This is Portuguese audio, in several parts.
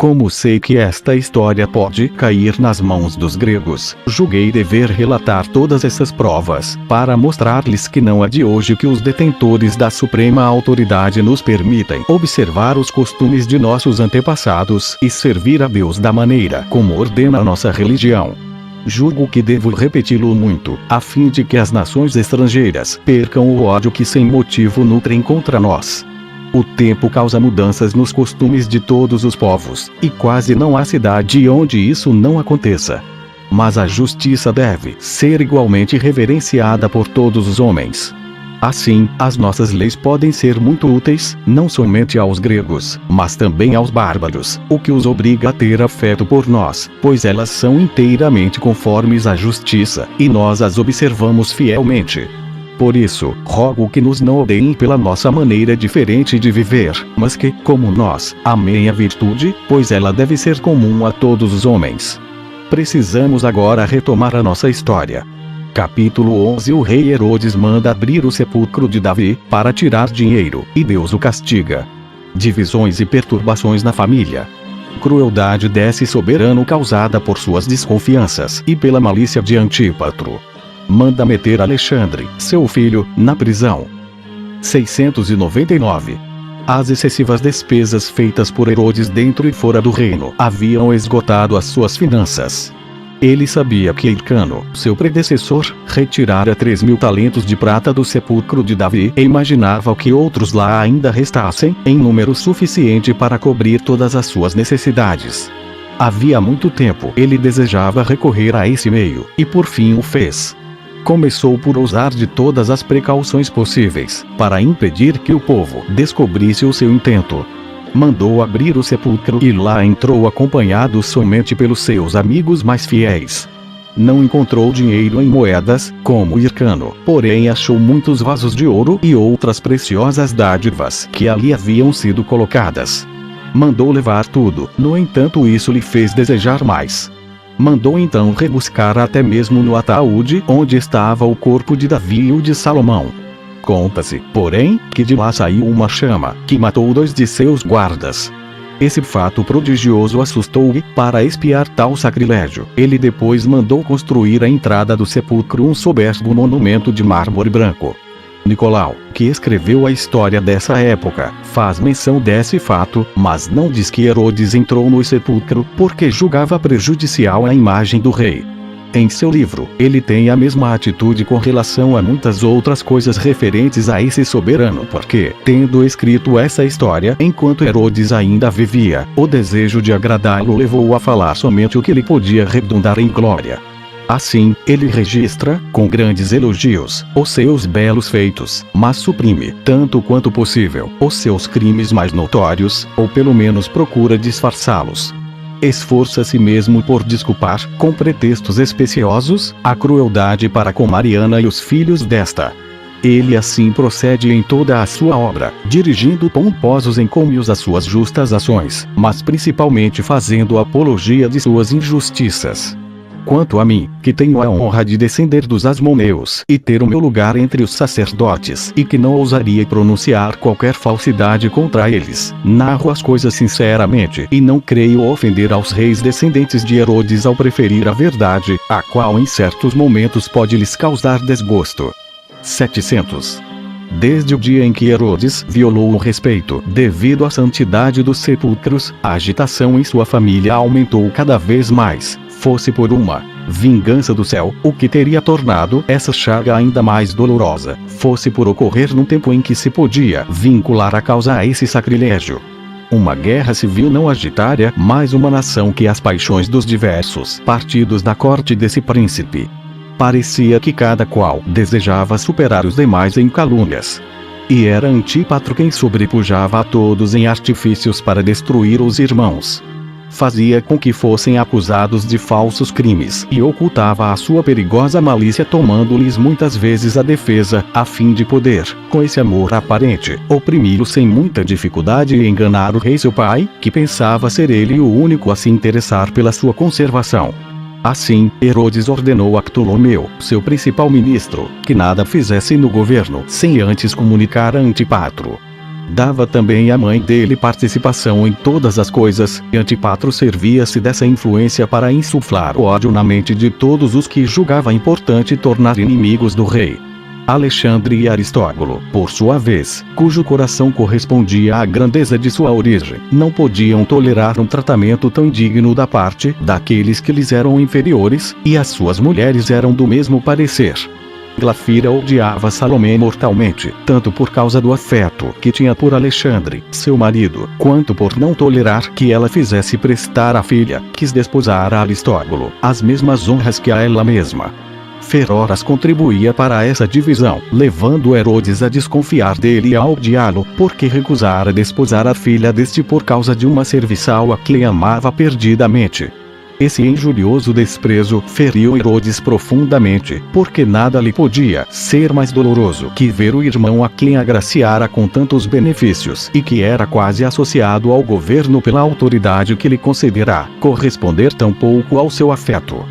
Como sei que esta história pode cair nas mãos dos gregos, julguei dever relatar todas essas provas, para mostrar-lhes que não é de hoje que os detentores da suprema autoridade nos permitem observar os costumes de nossos antepassados e servir a Deus da maneira como ordena a nossa religião. Julgo que devo repeti-lo muito, a fim de que as nações estrangeiras percam o ódio que sem motivo nutrem contra nós. O tempo causa mudanças nos costumes de todos os povos, e quase não há cidade onde isso não aconteça. Mas a justiça deve ser igualmente reverenciada por todos os homens. Assim, as nossas leis podem ser muito úteis, não somente aos gregos, mas também aos bárbaros, o que os obriga a ter afeto por nós, pois elas são inteiramente conformes à justiça, e nós as observamos fielmente. Por isso, rogo que nos não odeiem pela nossa maneira diferente de viver, mas que, como nós, amem a virtude, pois ela deve ser comum a todos os homens. Precisamos agora retomar a nossa história. Capítulo 11. O rei Herodes manda abrir o sepulcro de Davi, para tirar dinheiro, e Deus o castiga. Divisões e perturbações na família. Crueldade desse soberano causada por suas desconfianças, e pela malícia de Antípatro. Manda meter Alexandre, seu filho, na prisão. 699. As excessivas despesas feitas por Herodes dentro e fora do reino haviam esgotado as suas finanças. Ele sabia que Hircano, seu predecessor, retirara 3.000 talentos de prata do sepulcro de Davi e imaginava que outros lá ainda restassem, em número suficiente para cobrir todas as suas necessidades. Havia muito tempo ele desejava recorrer a esse meio, e por fim o fez. Começou por usar de todas as precauções possíveis, para impedir que o povo descobrisse o seu intento. Mandou abrir o sepulcro e lá entrou acompanhado somente pelos seus amigos mais fiéis. Não encontrou dinheiro em moedas, como Hircano, porém achou muitos vasos de ouro e outras preciosas dádivas que ali haviam sido colocadas. Mandou levar tudo, no entanto isso lhe fez desejar mais. Mandou então rebuscar até mesmo no ataúde onde estava o corpo de Davi e o de Salomão. Conta-se, porém, que de lá saiu uma chama, que matou 2 de seus guardas. Esse fato prodigioso assustou-o. Para espiar tal sacrilégio, ele depois mandou construir à entrada do sepulcro um soberbo monumento de mármore branco. Nicolau, que escreveu a história dessa época, faz menção desse fato, mas não diz que Herodes entrou no sepulcro, porque julgava prejudicial à imagem do rei. Em seu livro, ele tem a mesma atitude com relação a muitas outras coisas referentes a esse soberano, porque, tendo escrito essa história enquanto Herodes ainda vivia, o desejo de agradá-lo levou-o a falar somente o que lhe podia redundar em glória. Assim, ele registra, com grandes elogios, os seus belos feitos, mas suprime, tanto quanto possível, os seus crimes mais notórios, ou pelo menos procura disfarçá-los. Esforça-se mesmo por desculpar, com pretextos especiosos, a crueldade para com Mariana e os filhos desta. Ele assim procede em toda a sua obra, dirigindo pomposos encômios às suas justas ações, mas principalmente fazendo apologia de suas injustiças. Quanto a mim, que tenho a honra de descender dos Asmoneus e ter o meu lugar entre os sacerdotes, e que não ousaria pronunciar qualquer falsidade contra eles, narro as coisas sinceramente e não creio ofender aos reis descendentes de Herodes ao preferir a verdade, a qual em certos momentos pode lhes causar desgosto. 700. Desde o dia em que Herodes violou o respeito devido à santidade dos sepulcros, a agitação em sua família aumentou cada vez mais. Fosse por uma vingança do céu, o que teria tornado essa chaga ainda mais dolorosa, fosse por ocorrer num tempo em que se podia vincular a causa a esse sacrilégio. Uma guerra civil não agitaria mais uma nação que as paixões dos diversos partidos da corte desse príncipe. Parecia que cada qual desejava superar os demais em calúnias. E era Antípatro quem sobrepujava a todos em artifícios para destruir os irmãos. Fazia com que fossem acusados de falsos crimes e ocultava a sua perigosa malícia tomando-lhes muitas vezes a defesa, a fim de poder, com esse amor aparente, oprimi-lo sem muita dificuldade e enganar o rei seu pai, que pensava ser ele o único a se interessar pela sua conservação. Assim, Herodes ordenou a Ptolomeu, seu principal ministro, que nada fizesse no governo sem antes comunicar a Antípatro. dava também à mãe dele participação em todas as coisas, e Antípatro servia-se dessa influência para insuflar o ódio na mente de todos os que julgava importante tornar inimigos do rei. Alexandre e Aristóbulo, por sua vez, cujo coração correspondia à grandeza de sua origem, não podiam tolerar um tratamento tão indigno da parte daqueles que lhes eram inferiores, e as suas mulheres eram do mesmo parecer. Glafira odiava Salomé mortalmente, tanto por causa do afeto que tinha por Alexandre, seu marido, quanto por não tolerar que ela fizesse prestar à filha, quis desposar a Aristóbulo, as mesmas honras que a ela mesma. Feroras contribuía para essa divisão, levando Herodes a desconfiar dele e a odiá-lo, porque recusara desposar a filha deste por causa de uma serviçal a quem amava perdidamente. Esse injurioso desprezo feriu Herodes profundamente, porque nada lhe podia ser mais doloroso que ver o irmão a quem agraciara com tantos benefícios e que era quase associado ao governo pela autoridade que lhe concederá, corresponder tão pouco ao seu afeto.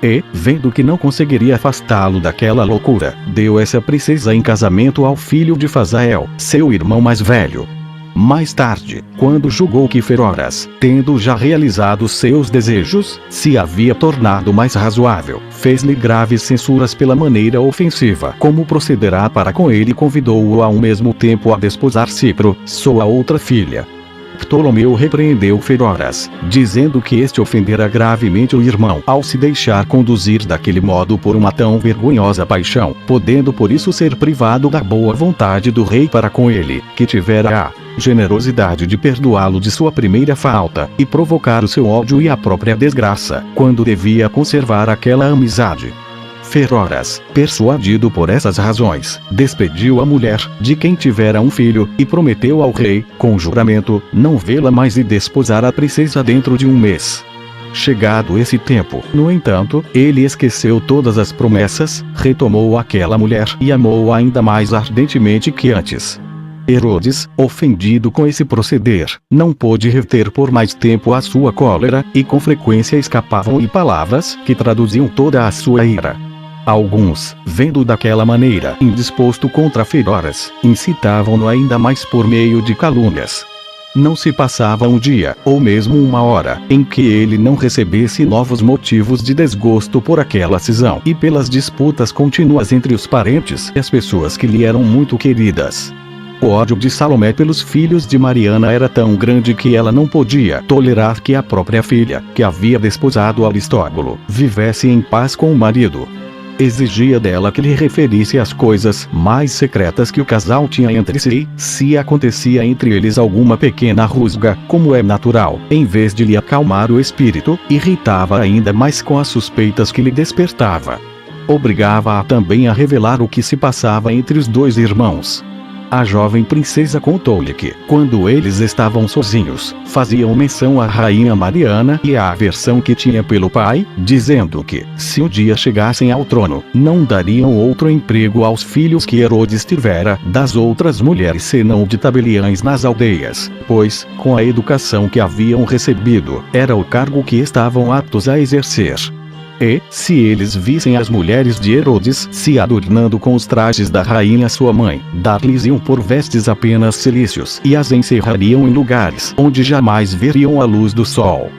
E, vendo que não conseguiria afastá-lo daquela loucura, deu essa princesa em casamento ao filho de Fazael, seu irmão mais velho. Mais tarde, quando julgou que Feroras, tendo já realizado seus desejos, se havia tornado mais razoável, fez-lhe graves censuras pela maneira ofensiva como procederá para com ele e convidou-o ao mesmo tempo a desposar Cipro, sua outra filha. Ptolomeu repreendeu Feroras, dizendo que este ofendera gravemente o irmão ao se deixar conduzir daquele modo por uma tão vergonhosa paixão, podendo por isso ser privado da boa vontade do rei para com ele, que tivera a generosidade de perdoá-lo de sua primeira falta, e provocar o seu ódio e a própria desgraça, quando devia conservar aquela amizade. Feroras, persuadido por essas razões, despediu a mulher, de quem tivera um filho, e prometeu ao rei, com juramento, não vê-la mais e desposar a princesa dentro de um mês. Chegado esse tempo, no entanto, ele esqueceu todas as promessas, retomou aquela mulher e amou-a ainda mais ardentemente que antes. Herodes, ofendido com esse proceder, não pôde reter por mais tempo a sua cólera, e com frequência escapavam-lhe palavras que traduziam toda a sua ira. Alguns, vendo daquela maneira indisposto contra Feroras, incitavam-no ainda mais por meio de calúnias. Não se passava um dia, ou mesmo uma hora, em que ele não recebesse novos motivos de desgosto por aquela cisão e pelas disputas contínuas entre os parentes e as pessoas que lhe eram muito queridas. O ódio de Salomé pelos filhos de Mariana era tão grande que ela não podia tolerar que a própria filha, que havia desposado Aristóbulo, vivesse em paz com o marido. Exigia dela que lhe referisse as coisas mais secretas que o casal tinha entre si, se acontecia entre eles alguma pequena rusga, como é natural, em vez de lhe acalmar o espírito, irritava ainda mais com as suspeitas que lhe despertava. Obrigava-a também a revelar o que se passava entre os dois irmãos. A jovem princesa contou-lhe que, quando eles estavam sozinhos, faziam menção à rainha Mariana e à aversão que tinha pelo pai, dizendo que, se um dia chegassem ao trono, não dariam outro emprego aos filhos que Herodes tivera das outras mulheres senão de tabeliães nas aldeias, pois, com a educação que haviam recebido, era o cargo que estavam aptos a exercer. E, se eles vissem as mulheres de Herodes se adornando com os trajes da rainha sua mãe, dar-lhes-iam por vestes apenas cilícios e as encerrariam em lugares onde jamais veriam a luz do sol.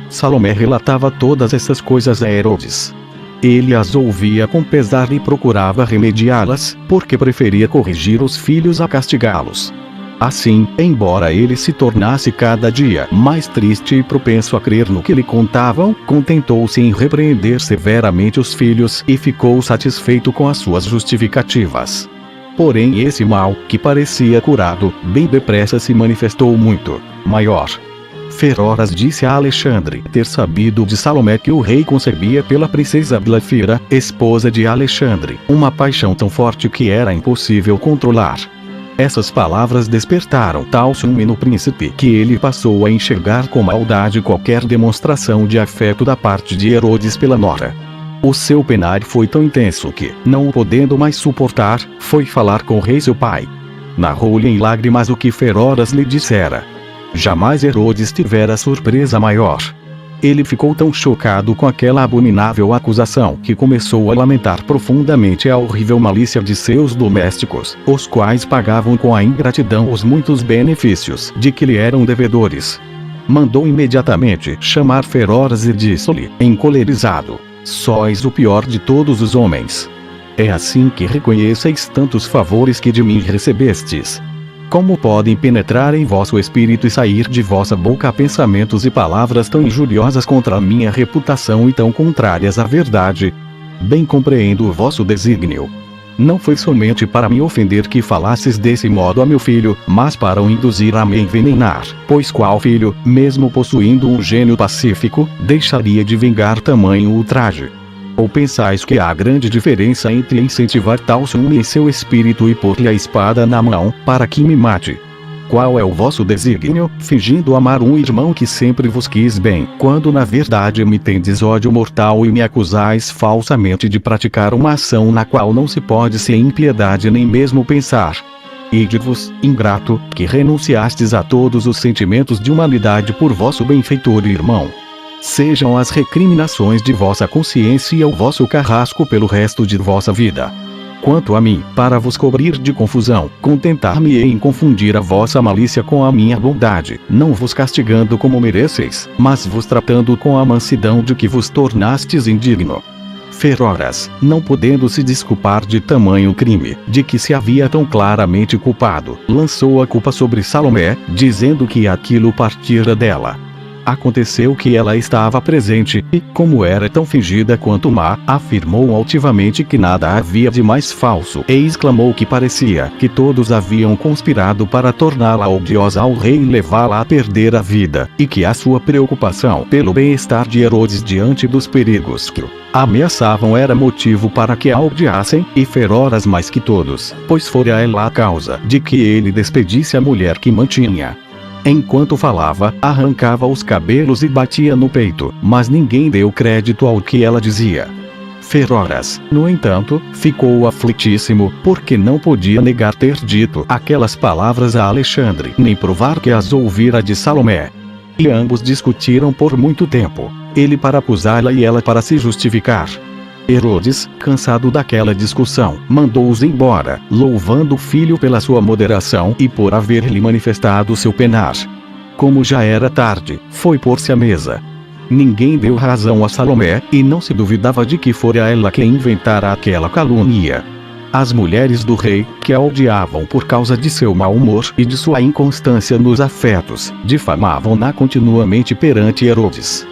Salomé relatava todas essas coisas a Herodes. Ele as ouvia com pesar e procurava remediá-las, porque preferia corrigir os filhos a castigá-los. Assim, embora ele se tornasse cada dia mais triste e propenso a crer no que lhe contavam, contentou-se em repreender severamente os filhos e ficou satisfeito com as suas justificativas. Porém esse mal, que parecia curado, bem depressa se manifestou muito maior. Feroras disse a Alexandre ter sabido de Salomé que o rei concebia pela princesa Glafira, esposa de Alexandre, uma paixão tão forte que era impossível controlar. Essas palavras despertaram tal ciúme no príncipe que ele passou a enxergar com maldade qualquer demonstração de afeto da parte de Herodes pela nora. O seu penar foi tão intenso que, não o podendo mais suportar, foi falar com o rei seu pai. Narrou-lhe em lágrimas o que Feroras lhe dissera. Jamais Herodes tivera surpresa maior. Ele ficou tão chocado com aquela abominável acusação que começou a lamentar profundamente a horrível malícia de seus domésticos, os quais pagavam com a ingratidão os muitos benefícios de que lhe eram devedores. Mandou imediatamente chamar Feroras e disse-lhe, encolerizado: sois o pior de todos os homens. É assim que reconheceis tantos favores que de mim recebestes. Como podem penetrar em vosso espírito e sair de vossa boca pensamentos e palavras tão injuriosas contra a minha reputação e tão contrárias à verdade? Bem compreendo o vosso desígnio. Não foi somente para me ofender que falasses desse modo a meu filho, mas para o induzir a me envenenar, pois qual filho, mesmo possuindo um gênio pacífico, deixaria de vingar tamanho ultraje? Ou pensais que há grande diferença entre incentivar tal ciúme em seu espírito e pôr-lhe a espada na mão, para que me mate? Qual é o vosso desígnio, fingindo amar um irmão que sempre vos quis bem, quando na verdade me tendes ódio mortal e me acusais falsamente de praticar uma ação na qual não se pode sem impiedade nem mesmo pensar? Ide-vos, ingrato, que renunciastes a todos os sentimentos de humanidade por vosso benfeitor irmão. Sejam as recriminações de vossa consciência o vosso carrasco pelo resto de vossa vida. Quanto a mim, para vos cobrir de confusão, contentar-me-ei em confundir a vossa malícia com a minha bondade, não vos castigando como mereceis, mas vos tratando com a mansidão de que vos tornastes indigno. Feroras, não podendo se desculpar de tamanho crime, de que se havia tão claramente culpado, lançou a culpa sobre Salomé, dizendo que aquilo partira dela. Aconteceu que ela estava presente, e, como era tão fingida quanto má, afirmou altivamente que nada havia de mais falso, e exclamou que parecia que todos haviam conspirado para torná-la odiosa ao rei e levá-la a perder a vida, e que a sua preocupação pelo bem-estar de Herodes diante dos perigos que o ameaçavam era motivo para que a odiassem, e Feroras mais que todos, pois fora ela a causa de que ele despedisse a mulher que mantinha. Enquanto falava, arrancava os cabelos e batia no peito, mas ninguém deu crédito ao que ela dizia. Feroras, no entanto, ficou aflitíssimo, porque não podia negar ter dito aquelas palavras a Alexandre, nem provar que as ouvira de Salomé. E ambos discutiram por muito tempo, ele para acusá-la e ela para se justificar. Herodes, cansado daquela discussão, mandou-os embora, louvando o filho pela sua moderação e por haver-lhe manifestado seu penar. Como já era tarde, foi pôr-se à mesa. Ninguém deu razão a Salomé, e não se duvidava de que fora ela quem inventara aquela calúnia. As mulheres do rei, que a odiavam por causa de seu mau humor e de sua inconstância nos afetos, difamavam-na continuamente perante Herodes.